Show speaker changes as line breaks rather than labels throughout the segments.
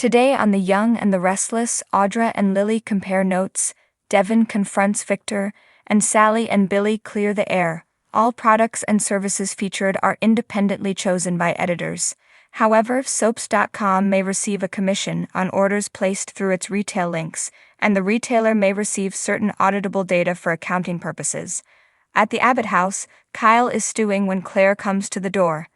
Today on The Young and the Restless, Audra and Lily compare notes, Devin confronts Victor, and Sally and Billy clear the air. All products and services featured are independently chosen by editors. However, soaps.com may receive a commission on orders placed through its retail links, and the retailer may receive certain auditable data for accounting purposes. At the Abbott house, Kyle is stewing when Claire comes to the door.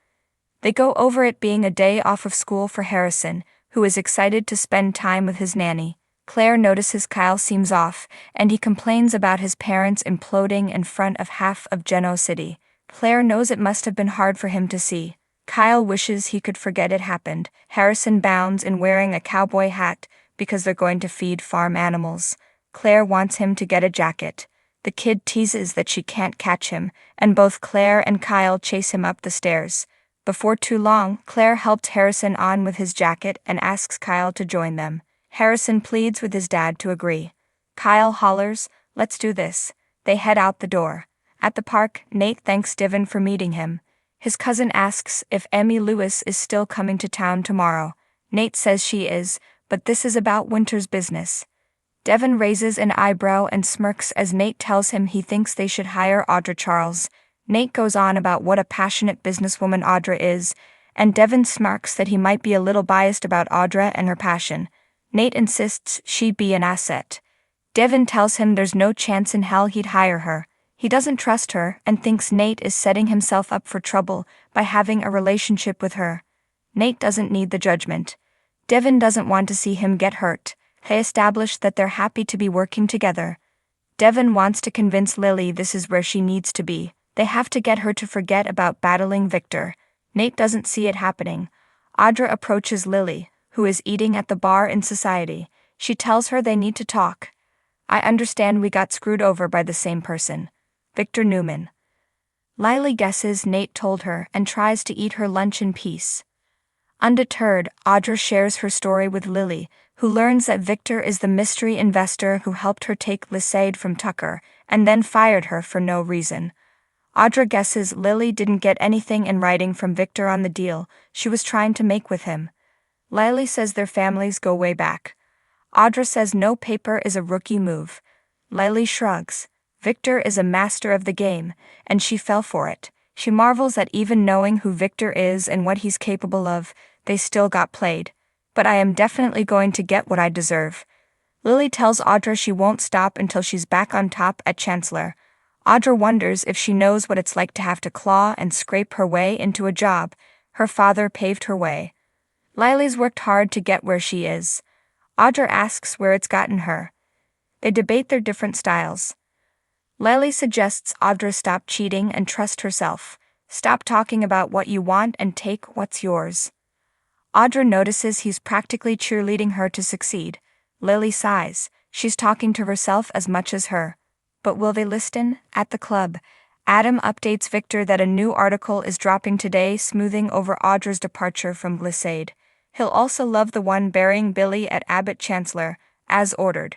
They go over it being a day off of school for Harrison, who is excited to spend time with his nanny. Claire notices Kyle seems off, and he complains about his parents imploding in front of half of Geno City. Claire knows it must have been hard for him to see. Kyle wishes he could forget it happened. Harrison bounds in wearing a cowboy hat because they're going to feed farm animals. Claire wants him to get a jacket. The kid teases that she can't catch him, and both Claire and Kyle chase him up the stairs. Before too long, Claire helps Harrison on with his jacket and asks Kyle to join them. Harrison pleads with his dad to agree. Kyle hollers, "Let's do this." They head out the door. At the park, Nate thanks Devin for meeting him. His cousin asks if Emmy Lewis is still coming to town tomorrow. Nate says she is, but this is about Winter's business. Devin raises an eyebrow and smirks as Nate tells him he thinks they should hire Audra Charles. Nate goes on about what a passionate businesswoman Audra is, and Devin smirks that he might be a little biased about Audra and her passion. Nate insists she be an asset. Devin tells him there's no chance in hell he'd hire her. He doesn't trust her and thinks Nate is setting himself up for trouble by having a relationship with her. Nate doesn't need the judgment. Devin doesn't want to see him get hurt. They establish that they're happy to be working together. Devin wants to convince Lily this is where she needs to be. They have to get her to forget about battling Victor. Nate doesn't see it happening. Audra approaches Lily, who is eating at the bar in Society. She tells her they need to talk. "I understand we got screwed over by the same person. Victor Newman." Lily guesses Nate told her and tries to eat her lunch in peace. Undeterred, Audra shares her story with Lily, who learns that Victor is the mystery investor who helped her take Lysaid from Tucker, and then fired her for no reason. Audra guesses Lily didn't get anything in writing from Victor on the deal she was trying to make with him. Lily says their families go way back. Audra says no paper is a rookie move. Lily shrugs. Victor is a master of the game, and she fell for it. She marvels that even knowing who Victor is and what he's capable of, they still got played. "But I am definitely going to get what I deserve." Lily tells Audra she won't stop until she's back on top at Chancellor. Audra wonders if she knows what it's like to have to claw and scrape her way into a job. Her father paved her way. Lily's worked hard to get where she is. Audra asks where it's gotten her. They debate their different styles. Lily suggests Audra stop cheating and trust herself. Stop talking about what you want and take what's yours. Audra notices he's practically cheerleading her to succeed. Lily sighs. She's talking to herself as much as her. But will they listen? At the club, Adam updates Victor that a new article is dropping today smoothing over Audra's departure from Lysaid. He'll also love the one burying Billy at Abbott Chancellor, as ordered.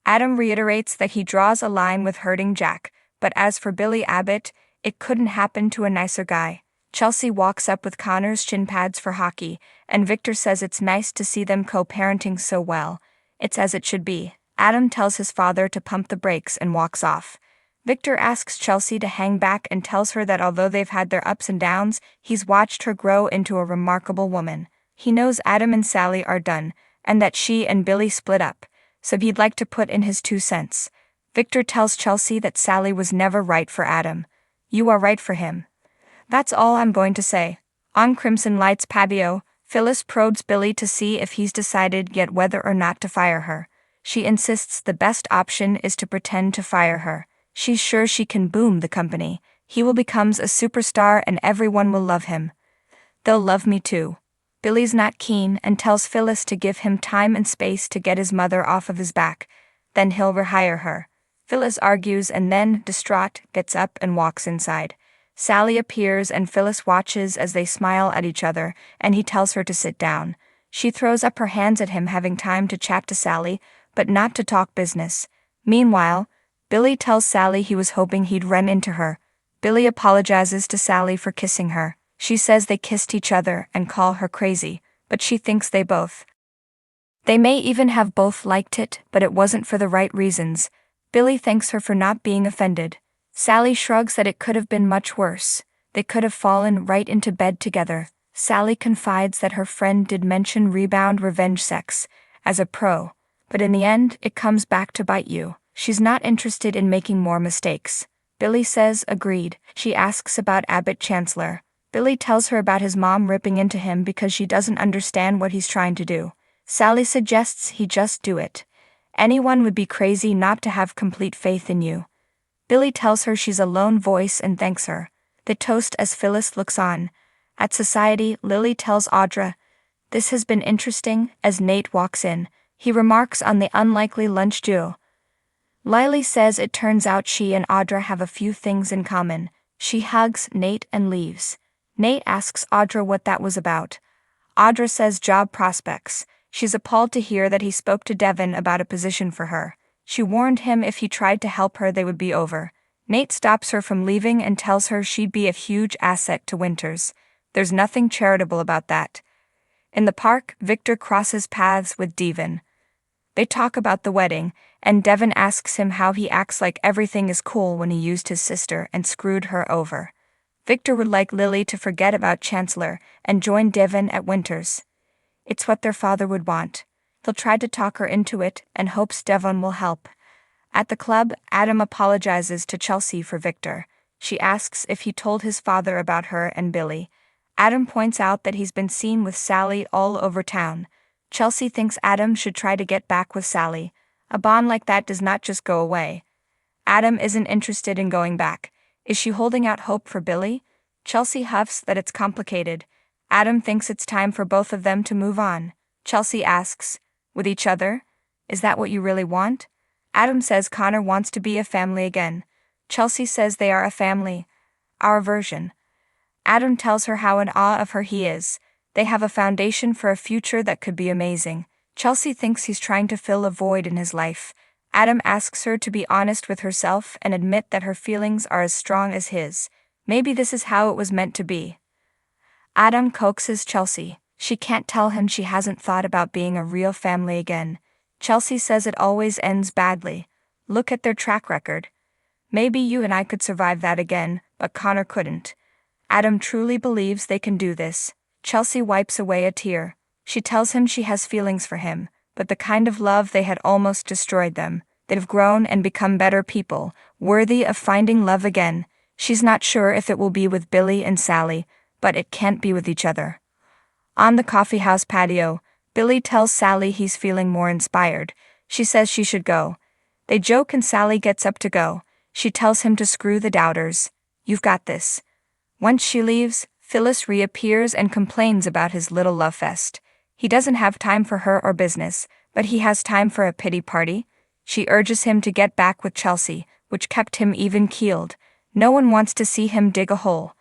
Adam reiterates that he draws a line with hurting Jack, but as for Billy Abbott, it couldn't happen to a nicer guy. Chelsea walks up with Connor's shin pads for hockey, and Victor says it's nice to see them co-parenting so well. It's as it should be. Adam tells his father to pump the brakes and walks off. Victor asks Chelsea to hang back and tells her that although they've had their ups and downs, he's watched her grow into a remarkable woman. He knows Adam and Sally are done, and that she and Billy split up, so he'd like to put in his 2 cents. Victor tells Chelsea that Sally was never right for Adam. "You are right for him." That's all I'm going to say. On Crimson Light's patio, Phyllis probes Billy to see if he's decided yet whether or not to fire her. She insists the best option is to pretend to fire her. She's sure she can boom the company. He will become a superstar and everyone will love him. "They'll love me too." Billy's not keen and tells Phyllis to give him time and space to get his mother off of his back. Then he'll rehire her. Phyllis argues and then, distraught, gets up and walks inside. Sally appears and Phyllis watches as they smile at each other, and he tells her to sit down. She throws up her hands at him, having time to chat to Sally, but not to talk business. Meanwhile, Billy tells Sally he was hoping he'd run into her. Billy apologizes to Sally for kissing her. She says they kissed each other and call her crazy, but she thinks they both They may even have both liked it, but it wasn't for the right reasons. Billy thanks her for not being offended. Sally shrugs that it could have been much worse. They could have fallen right into bed together. Sally confides that her friend did mention rebound revenge sex as a pro, but in the end, it comes back to bite you. She's not interested in making more mistakes. Billy says, agreed. She asks about Abbott Chancellor. Billy tells her about his mom ripping into him because she doesn't understand what he's trying to do. Sally suggests he just do it. Anyone would be crazy not to have complete faith in you. Billy tells her she's a lone voice and thanks her. They toast as Phyllis looks on. At society, Lily tells Audra, "This has been interesting," as Nate walks in. He remarks on the unlikely lunch duo. Lily says it turns out she and Audra have a few things in common. She hugs Nate and leaves. Nate asks Audra what that was about. Audra says job prospects. She's appalled to hear that he spoke to Devin about a position for her. She warned him if he tried to help her they would be over. Nate stops her from leaving and tells her she'd be a huge asset to Winters. There's nothing charitable about that. In the park, Victor crosses paths with Devin. They talk about the wedding, and Devin asks him how he acts like everything is cool when he used his sister and screwed her over. Victor would like Lily to forget about Chancellor and join Devin at Winters. It's what their father would want. They'll try to talk her into it and hopes Devon will help. At the club, Adam apologizes to Chelsea for Victor. She asks if he told his father about her and Billy. Adam points out that he's been seen with Sally all over town. Chelsea thinks Adam should try to get back with Sally. A bond like that does not just go away. Adam isn't interested in going back. Is she holding out hope for Billy? Chelsea huffs that it's complicated. Adam thinks it's time for both of them to move on. Chelsea asks, with each other? Is that what you really want? Adam says Connor wants to be a family again. Chelsea says they are a family. Our version. Adam tells her how in awe of her he is. They have a foundation for a future that could be amazing. Chelsea thinks he's trying to fill a void in his life. Adam asks her to be honest with herself and admit that her feelings are as strong as his. Maybe this is how it was meant to be. Adam coaxes Chelsea. She can't tell him she hasn't thought about being a real family again. Chelsea says it always ends badly. Look at their track record. Maybe you and I could survive that again, but Connor couldn't. Adam truly believes they can do this. Chelsea wipes away a tear. She tells him she has feelings for him, but the kind of love they had almost destroyed them. They've grown and become better people, worthy of finding love again. She's not sure if it will be with Billy and Sally, but it can't be with each other. On the coffeehouse patio, Billy tells Sally he's feeling more inspired. She says she should go. They joke and Sally gets up to go. She tells him to screw the doubters. You've got this. Once she leaves, Phyllis reappears and complains about his little love fest. He doesn't have time for her or business, but he has time for a pity party. She urges him to get back with Chelsea, which kept him even-keeled. No one wants to see him dig a hole.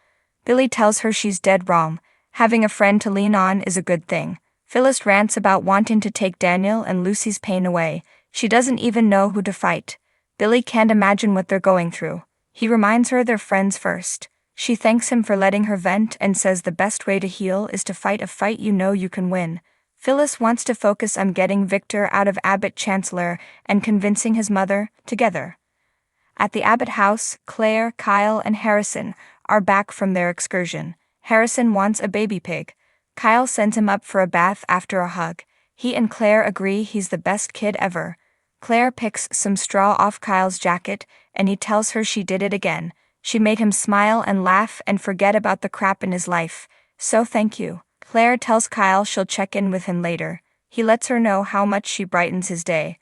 Billy tells her she's dead wrong. Having a friend to lean on is a good thing. Phyllis rants about wanting to take Daniel and Lucy's pain away. She doesn't even know who to fight. Billy can't imagine what they're going through. He reminds her they're friends first. She thanks him for letting her vent and says the best way to heal is to fight a fight you know you can win. Phyllis wants to focus on getting Victor out of Abbott Chancellor and convincing his mother, together. At the Abbott house, Claire, Kyle, and Harrison are back from their excursion. Harrison wants a baby pig. Kyle sends him up for a bath after a hug. He and Claire agree he's the best kid ever. Claire picks some straw off Kyle's jacket, and he tells her she did it again. She made him smile and laugh and forget about the crap in his life. So thank you. Claire tells Kyle she'll check in with him later. He lets her know how much she brightens his day.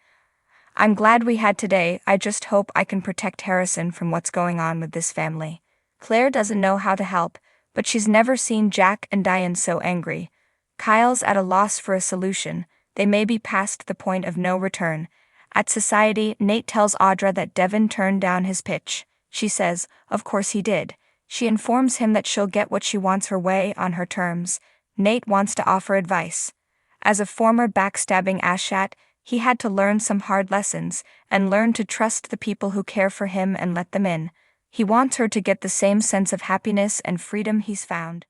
I'm glad we had today. I just hope I can protect Harrison from what's going on with this family. Claire doesn't know how to help, but she's never seen Jack and Diane so angry. Kyle's at a loss for a solution. They may be past the point of no return. At society, Nate tells Audra that Devin turned down his pitch. She says, of course he did. She informs him that she'll get what she wants her way on her terms. Nate wants to offer advice. As a former backstabbing asshat, he had to learn some hard lessons and learn to trust the people who care for him and let them in. He wants her to get the same sense of happiness and freedom he's found.